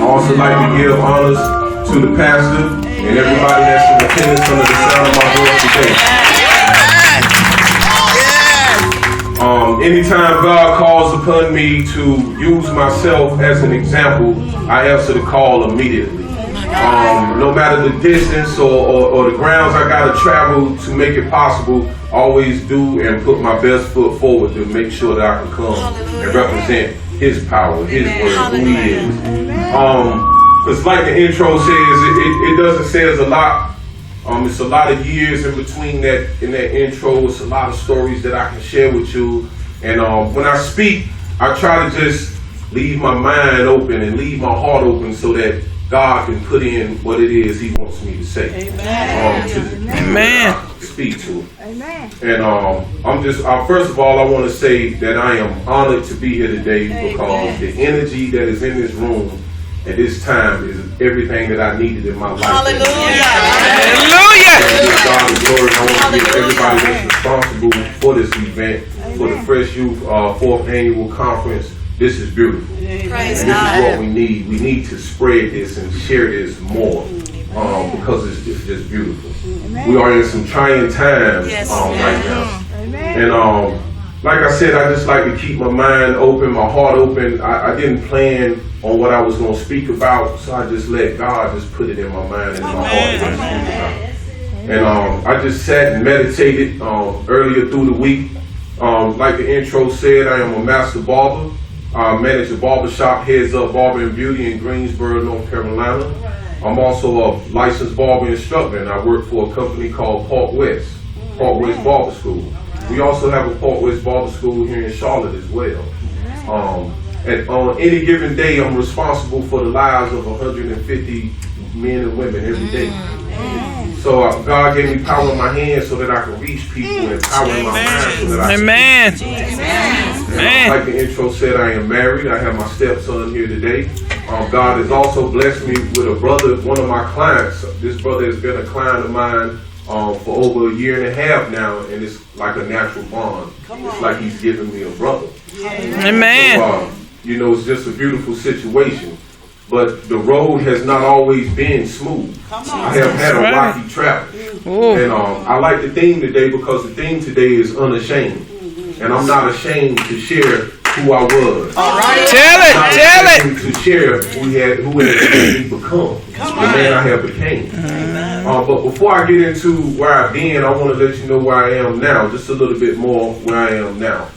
also like to give honors to the pastor and everybody that's in attendance under the sound of my voice today. Anytime God calls upon me to use myself as an example, I answer the call immediately. No matter the distance or the grounds I gotta travel to make it possible, I always do and put my best foot forward to make sure that I can come and represent His power, His word, who He is. Because like the intro says, it doesn't say a lot. It's a lot of years in between in that intro. It's a lot of stories that I can share with you. And when I speak, I try to just leave my mind open and leave my heart open so that God can put in what it is He wants me to say. Amen. Speak to. Amen. And I'm just first of all, I want to say that I am honored to be here today because the energy that is in this room at this time is everything that I needed in my life. Hallelujah. God is glory. I want to give everybody that's responsible for this event, for the Fresh Youth 4th Annual Conference. This is beautiful. Praise and this God. is what we need. We need to spread this and share this more because it's just beautiful. Amen. We are in some trying times right now. Amen. And like I said, I just like to keep my mind open, my heart open. I didn't plan on what I was going to speak about, so I just let God just put it in my mind and my heart. And I just sat and meditated earlier through the week. Like the intro said, I am a master barber. I manage a barbershop, Heads Up Barber and Beauty in Greensboro, North Carolina. I'm also a licensed barber instructor, and I work for a company called Park West Barber School. We also have a Park West Barber School here in Charlotte as well. And on any given day, I'm responsible for the lives of 150 men and women every day. So God gave me power in my hands so that I can reach people and power in my mind so that I can like the intro said, I am married. I have my stepson here today. God has also blessed me with a brother, one of my clients. This brother has been a client of mine for over a year and a half now, and it's like a natural bond. It's like he's giving me a brother. Amen. So, it's just a beautiful situation. But the road has not always been smooth. I have had a rocky travel. And I like the theme today because the theme today is unashamed. And I'm not ashamed to share who I was. All right. Tell it. To share who has become, the man I have became. But before I get into where I've been, I want to let you know where I am now, just a little bit more where I am now.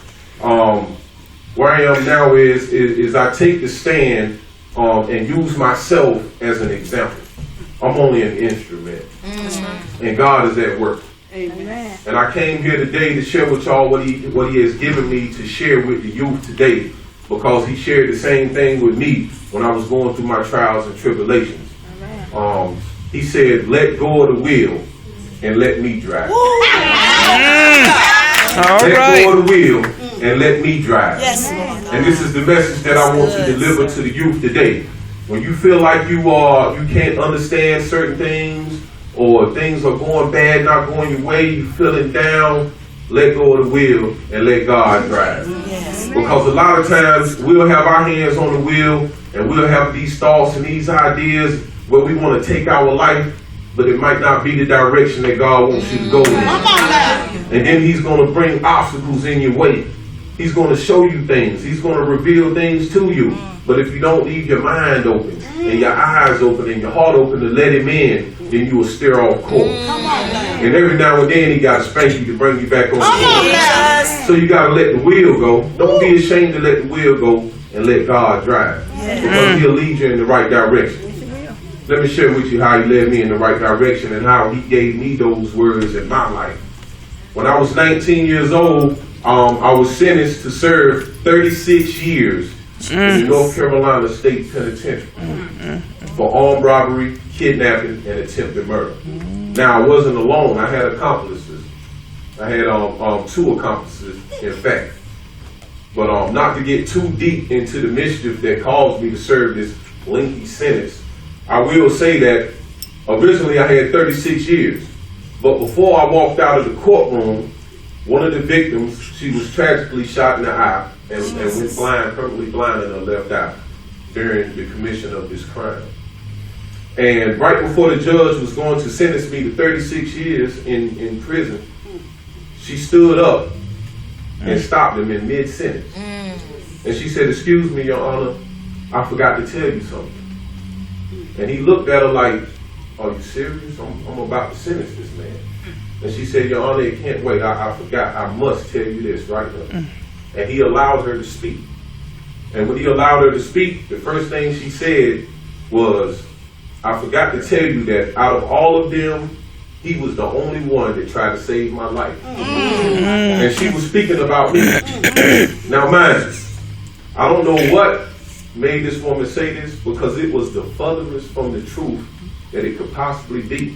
Where I am now is I take the stand and use myself as an example. I'm only an instrument, and God is at work. Amen. And I came here today to share with y'all what he has given me to share with the youth today, because He shared the same thing with me when I was going through my trials and tribulations. He said, "Let go of the wheel and let me drive." Let go of the wheel and let me drive. Yes. And this is the message that I want to deliver to the youth today. When you feel like you can't understand certain things, or things are going bad, not going your way, you feeling down, let go of the wheel and let God drive. Yes. Because a lot of times we'll have our hands on the wheel and we'll have these thoughts and these ideas where we want to take our life, but it might not be the direction that God wants you to go in. And then He's going to bring obstacles in your way. He's going to show you things. He's going to reveal things to you. But if you don't leave your mind open and your eyes open and your heart open to let Him in, then you will steer off course. And every now and then He got to spank you to bring you back on course. So you got to let the wheel go. Don't be ashamed to let the wheel go and let God drive. Because He'll lead you in the right direction. Let me share with you how He led me in the right direction and how He gave me those words in my life. When I was 19 years old, I was sentenced to serve 36 years in the North Carolina State Penitentiary for armed robbery, kidnapping, and attempted murder. Now, I wasn't alone. I had accomplices. I had 2 accomplices, in fact. But not to get too deep into the mischief that caused me to serve this lengthy sentence, I will say that originally I had 36 years. But before I walked out of the courtroom, one of the victims, she was tragically shot in the eye and went blind, permanently blind in her left eye. during the commission of this crime. And right before the judge was going to sentence me to 36 years in prison, she stood up and stopped him in mid-sentence. And she said, "Excuse me, Your Honor, I forgot to tell you something." And he looked at her like, "Are you serious? I'm about to sentence this man." And she said, "Your Honor, it can't wait. I forgot. I must tell you this right now." And he allowed her to speak. And when he allowed her to speak, the first thing she said was, "I forgot to tell you that out of all of them, he was the only one that tried to save my life." And she was speaking about me. Now, mind you, I don't know what made this woman say this, because it was the furthest from the truth that it could possibly be.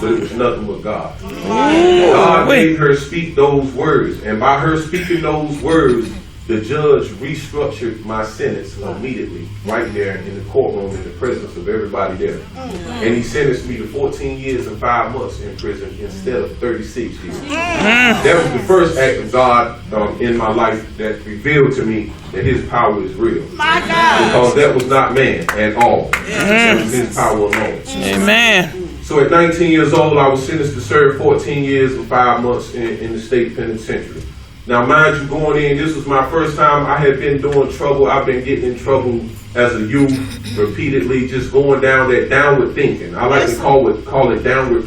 But it was nothing but God. God made her speak those words. And by her speaking those words, the judge restructured my sentence immediately, right there in the courtroom, in the presence of everybody there. And he sentenced me to 14 years and 5 months in prison instead of 36 years. That was the first act of God in my life that revealed to me that his power is real. Because that was not man at all. It was his power alone. Amen. So at 19 years old, I was sentenced to serve 14 years and 5 months in the state penitentiary. Now, mind you, going in, this was my first time I had been doing trouble. I've been getting in trouble as a youth repeatedly, just going down that downward thinking. I like to call it downward